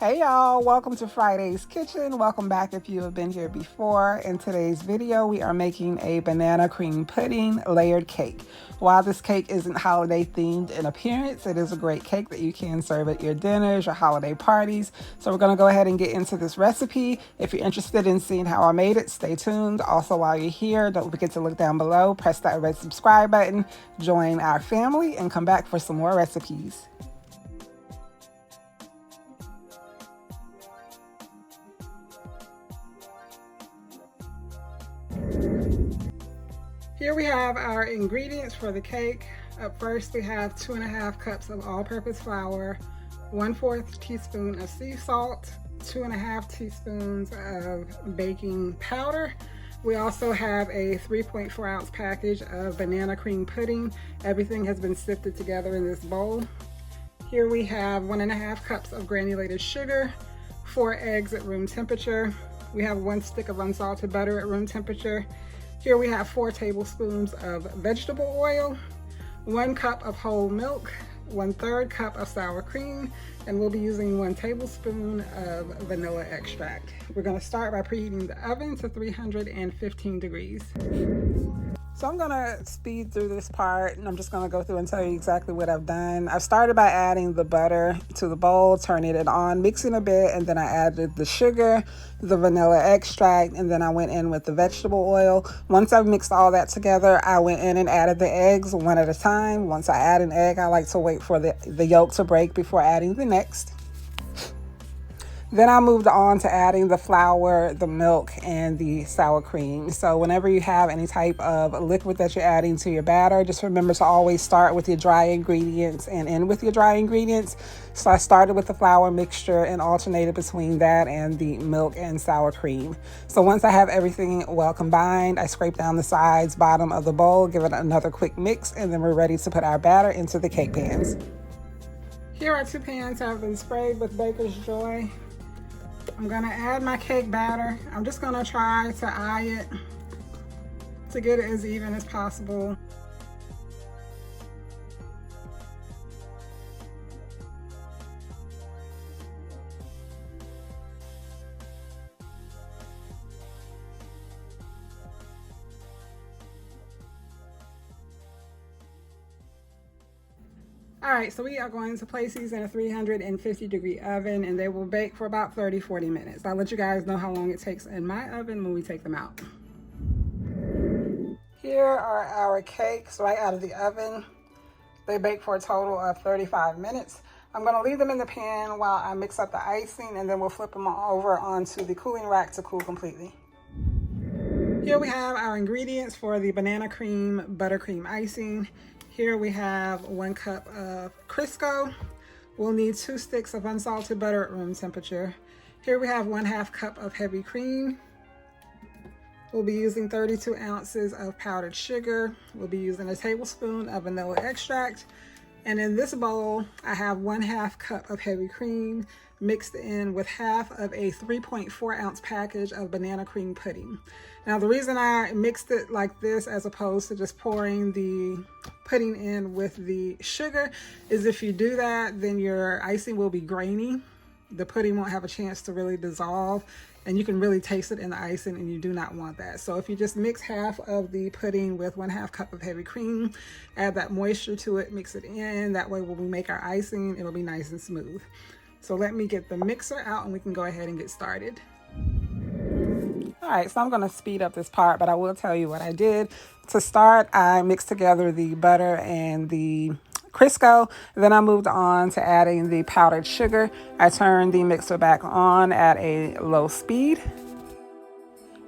Hey y'all, welcome to Friday's Kitchen. Welcome back if you have been here before. In today's video, we are making a banana cream pudding layered cake. While this cake isn't holiday themed in appearance, it is a great cake that you can serve at your dinners or holiday parties. So we're gonna go ahead and get into this recipe. If you're interested in seeing how I made it, stay tuned. Also, while you're here, don't forget to look down below, press that red subscribe button, join our family, and come back for some more recipes. Here we have our ingredients for the cake. Up first, we have 2½ cups of all-purpose flour, 1/4 teaspoon of sea salt, 2½ teaspoons of baking powder. We also have a 3.4 ounce package of banana cream pudding. Everything has been sifted together in this bowl. Here we have 1½ cups of granulated sugar, 4 eggs at room temperature. We have 1 stick of unsalted butter at room temperature. Here we have 4 tablespoons of vegetable oil, 1 cup of whole milk, 1/3 cup of sour cream, and we'll be using 1 tablespoon of vanilla extract. We're going to start by preheating the oven to 315 degrees. So I'm gonna speed through this part and I'm just gonna go through and tell you exactly what I've done. I started by adding the butter to the bowl, turning it on, mixing a bit, and then I added the sugar, the vanilla extract, and then I went in with the vegetable oil. Once I've mixed all that together, I went in and added the eggs one at a time. Once I add an egg, I like to wait for the yolk to break before adding the next. Then I moved on to adding the flour, the milk, and the sour cream. So whenever you have any type of liquid that you're adding to your batter, just remember to always start with your dry ingredients and end with your dry ingredients. So I started with the flour mixture and alternated between that and the milk and sour cream. So once I have everything well combined, I scrape down the sides, bottom of the bowl, give it another quick mix, and then we're ready to put our batter into the cake pans. Here are 2 pans that have been sprayed with Baker's Joy. I'm gonna add my cake batter. I'm just gonna try to eye it to get it as even as possible. All right, so we are going to place these in a 350 degree oven and they will bake for about 30-40 minutes. I'll let you guys know how long it takes in my oven when we take them out. Here are our cakes right out of the oven. They bake for a total of 35 minutes. I'm gonna leave them in the pan while I mix up the icing and then we'll flip them over onto the cooling rack to cool completely. Here we have our ingredients for the banana cream buttercream icing. Here we have 1 cup of Crisco. We'll need 2 sticks of unsalted butter at room temperature. Here we have 1/2 cup of heavy cream. We'll be using 32 ounces of powdered sugar. We'll be using a tablespoon of vanilla extract. And in this bowl, I have 1/2 cup of heavy cream mixed in with half of a 3.4 ounce package of banana cream pudding. Now, the reason I mixed it like this as opposed to just pouring the pudding in with the sugar is if you do that, then your icing will be grainy. The pudding won't have a chance to really dissolve and you can really taste it in the icing and you do not want that. So if you just mix half of the pudding with 1/2 cup of heavy cream, add that moisture to it, mix it in. That way when we make our icing, it'll be nice and smooth. So let me get the mixer out and we can go ahead and get started. All right, so I'm gonna speed up this part, but I will tell you what I did. To start, I mixed together the butter and the Crisco. Then I moved on to adding the powdered sugar. I turned the mixer back on at a low speed.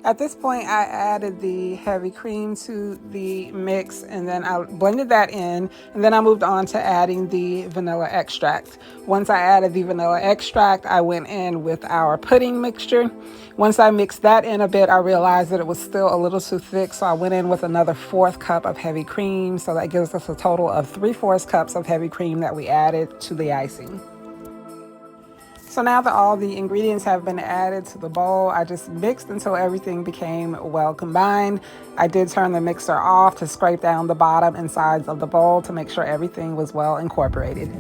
At this point, I added the heavy cream to the mix and then I blended that in, and then I moved on to adding the vanilla extract. Once I added the vanilla extract, I went in with our pudding mixture. Once I mixed that in a bit, I realized that it was still a little too thick, so I went in with another 1/4 cup of heavy cream. So that gives us a total of 3/4 cups of heavy cream that we added to the icing. So now that all the ingredients have been added to the bowl, I just mixed until everything became well combined. I did turn the mixer off to scrape down the bottom and sides of the bowl to make sure everything was well incorporated.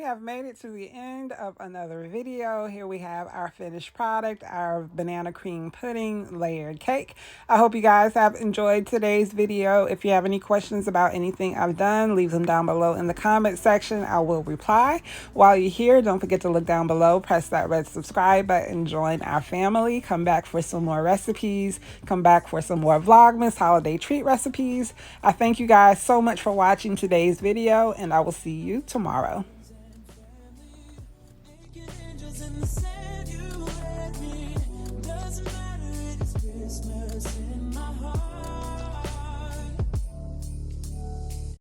have made it to the end of another video. Here we have our finished product, our banana cream pudding layered cake. I hope you guys have enjoyed today's video. If you have any questions about anything I've done, leave them down below in the comment section. I will reply. While you're here, don't forget to look down below, press that red subscribe button, join our family, come back for some more recipes, come back for some more Vlogmas holiday treat recipes. I thank you guys so much for watching today's video, and I will see you tomorrow. Doesn't matter